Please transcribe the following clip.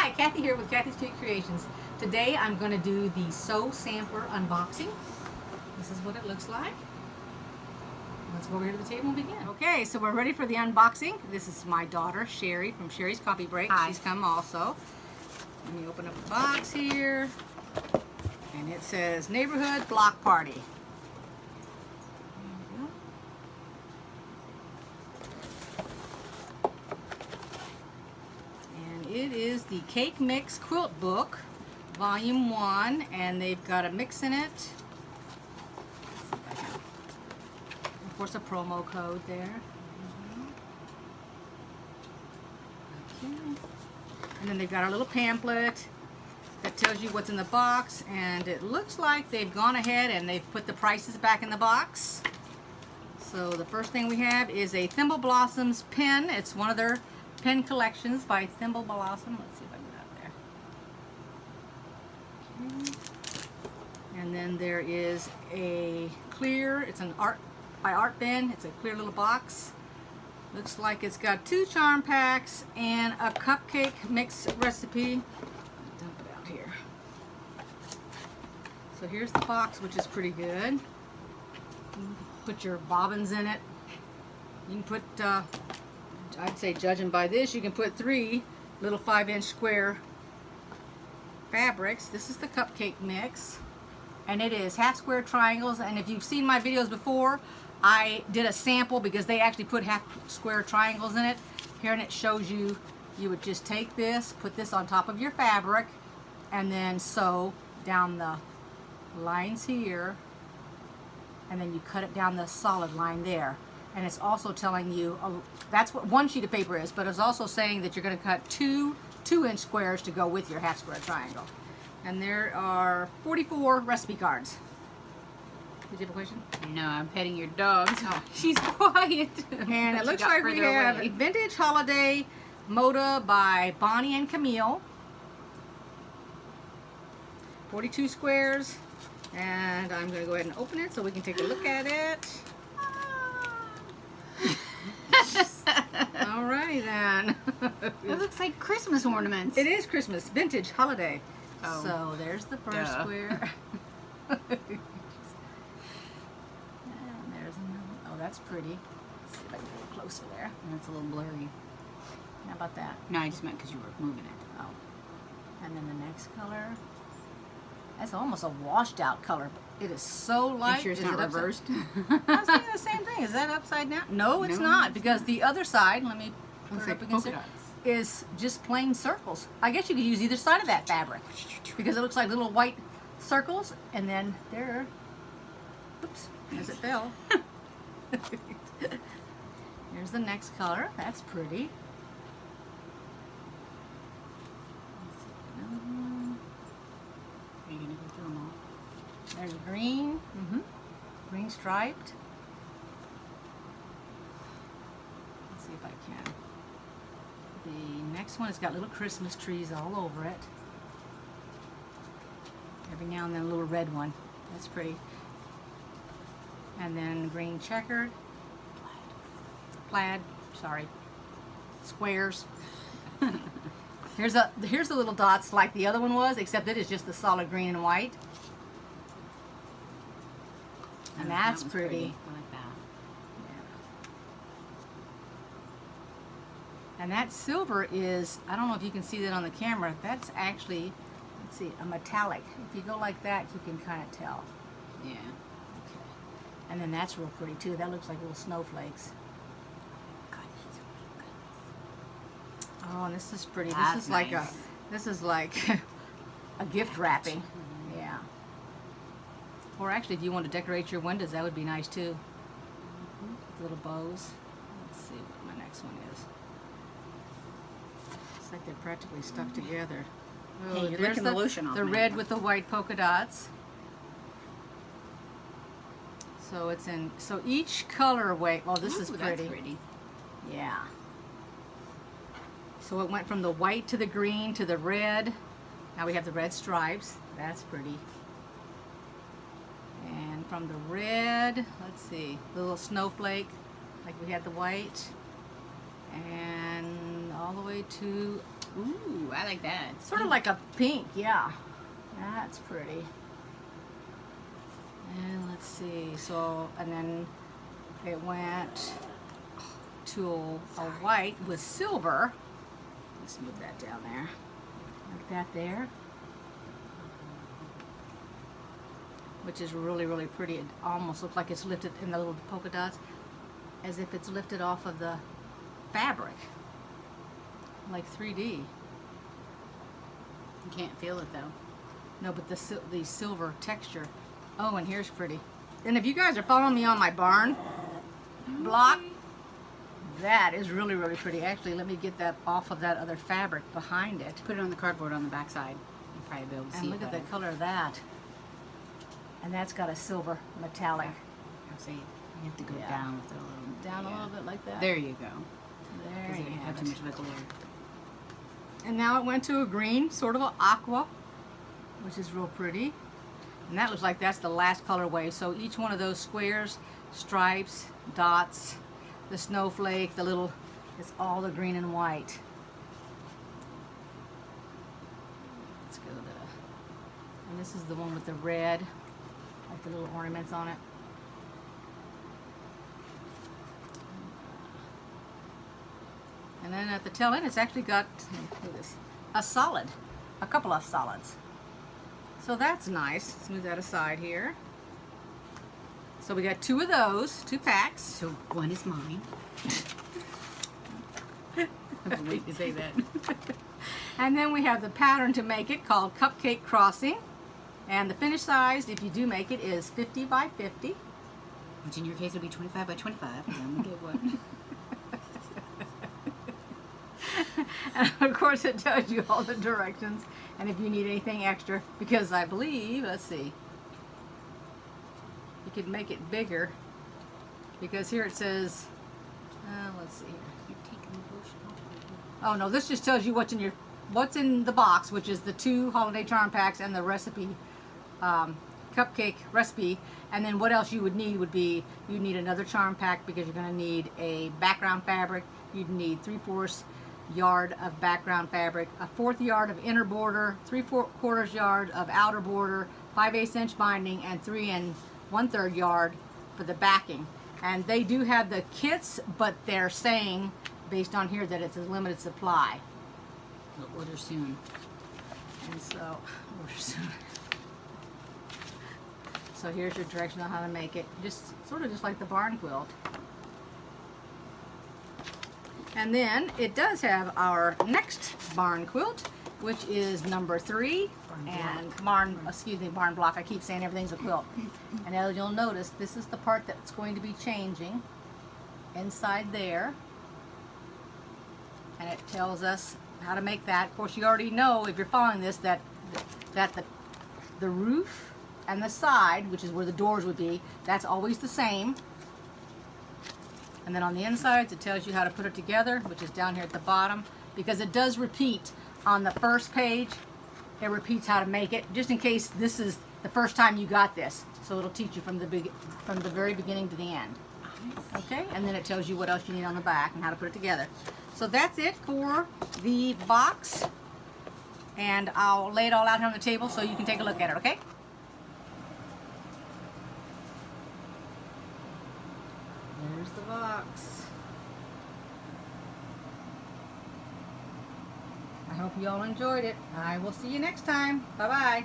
Hi, Kathy here with Kathy's Cute Creations. Today I'm going to do the Sew Sampler unboxing. This is what it looks like. Let's go over here to the table and begin. Okay, so we're ready for the unboxing. This is my daughter, Sherry, from Sherry's Coffee Break. Hi. She's come also. Let me open up the box here. And it says Neighborhood Block Party. It is the Cake Mix Quilt Book, Volume 1, and they've got a mix in it. Of course, a promo code there. Okay. And then they've got a little pamphlet that tells you what's in the box, and it looks like they've gone ahead and they've put the prices back in the box. So the first thing we have is a Thimble Blossoms pen. It's one of their pen collections by Thimble Blossom. Let's see if I can get out there. Okay. And then there is a clear, it's an art by Art Ben. It's a clear little box. Looks like it's got 2 charm packs and a cupcake mix recipe. Dump it out here. So here's the box, which is pretty good. You can put your bobbins in it. You can put I'd say, judging by this, you can put 3 little 5-inch square fabrics. This is the cupcake mix, and it is half square triangles. And if you've seen my videos before, I did a sample because they actually put half square triangles in it. Here, and it shows you, you would just take this, put this on top of your fabric, and then sew down the lines here, and then you cut it down the solid line there. And it's also telling you, that's what one sheet of paper is, but it's also saying that you're going to cut 2 2-inch squares to go with your half square triangle. And there are 44 recipe cards. Did you have a question? No, I'm petting your dog. Oh. She's quiet. And it looks like we have Vintage Holiday Moda by Bonnie and Camille. 42 squares. And I'm going to go ahead and open it so we can take a look at it. Alrighty then. It looks like Christmas ornaments. It is Christmas, vintage holiday. Oh. So there's the first square. And there's another. Oh, that's pretty. Let's see if I can get closer there. That's a little blurry. How about that? No, I just meant because you were moving it. Oh. And then the next color. That's almost a washed out color. It is so light. You sure it's Is not it reversed? I was thinking the same thing. Is that upside down? No, it's No, not, it's because not. the other side, let me put Looks it up like against polka it, dots. is just plain circles. I guess you could use either side of that fabric because it looks like little white circles, and then there, oops, as it fell. Here's the next color. That's pretty. Are you going to go through them all? There's green, green striped. Let's see if I can. The next one has got little Christmas trees all over it. Every now and then a little red one. That's pretty. And then green checkered. Plaid, sorry. Squares. Here's the little dots like the other one was, except it is just the solid green and white. And that's pretty. I like that. Yeah. And that silver is, I don't know if you can see that on the camera, that's actually, let's see, a metallic. If you go like that, you can kind of tell. Yeah. Okay. And then that's real pretty too. That looks like little snowflakes. Oh, and this is pretty. That's This is like nice. this is like a gift wrapping. Yeah. Or actually, if you want to decorate your windows, that would be nice too. Little bows. Let's see what my next one is. It's like they're practically stuck together. Oh, Hey, you're there's licking the lotion off the my red hand. with the white polka dots. So it's in. So each colorway. Oh, this is Ooh, pretty. That's pretty. Yeah. So it went from the white to the green to the red. Now we have the red stripes. That's pretty. And from the red, let's see, the little snowflake, like we had the white. And all the way to Ooh, I like that. Sort of like a pink, yeah. That's pretty. And let's see, so, and then it went to a white with silver. Let's move that down there. Like that there. Which is really, really pretty. It almost looks like it's lifted in the little polka dots, as if it's lifted off of the fabric. Like 3D. You can't feel it though. No, but the silver texture. Oh, and here's pretty. And if you guys are following me on my barn block, that is really, really pretty. Actually, let me get that off of that other fabric behind it. Put it on the cardboard on the back side. You'll probably be able to see And it look at the better. color of that. And that's got a silver metallic. I'll say you have to go Yeah. down with it a little. Down a yeah. little bit like that. There you go. There Because you you have have too it. much of a glare. And now it went to a green, sort of an aqua, which is real pretty. And that looks like that's the last colorway. So each one of those squares, stripes, dots, the snowflake, the little, it's all the green and white. Let's go to the, and this is the one with the red, like the little ornaments on it. And then at the tail end, it's actually got, look at this, a solid, a couple of solids. So that's nice. Let's move that aside here. So we got 2 of those, 2 packs. So one is mine. I've been waiting to say that. And then we have the pattern to make it called Cupcake Crossing. And the finished size, if you do make it, is 50 by 50. Which in your case would be 25 by 25. And then we get one. And of course it tells you all the directions and if you need anything extra, because I believe, let's see, you could make it bigger, because here it says, let's see here. You're taking the bush off. Oh no, this just tells you what's in the box, which is the 2 holiday charm packs and the recipe, cupcake recipe. And then what else you would need would be, you need another charm pack because you're going to need a background fabric. You'd need 3/4 yard of background fabric, a 1/4 yard of inner border, 3/4 yard of outer border, 5/8 inch binding, and 3 1/3 yard for the backing. And they do have the kits, but they're saying, based on here, that it's a limited supply. We'll order soon. And so, order soon. So here's your direction on how to make it. Just sort of just like the barn quilt. And then it does have our next barn quilt, which is number 3. Barn block. I keep saying everything's a quilt. And as you'll notice, this is the part that's going to be changing inside there. And it tells us how to make that. Of course, you already know, if you're following this, that the roof and the side, which is where the doors would be, that's always the same. And then on the insides, it tells you how to put it together, which is down here at the bottom, because it does repeat on the first page. It repeats how to make it, just in case this is the first time you got this. So it'll teach you from the very beginning to the end. Okay, and then it tells you what else you need on the back and how to put it together. So that's it for the box, and I'll lay it all out here on the table so you can take a look at it, okay? There's the box. I hope you all enjoyed it. I will see you next time. Bye-bye.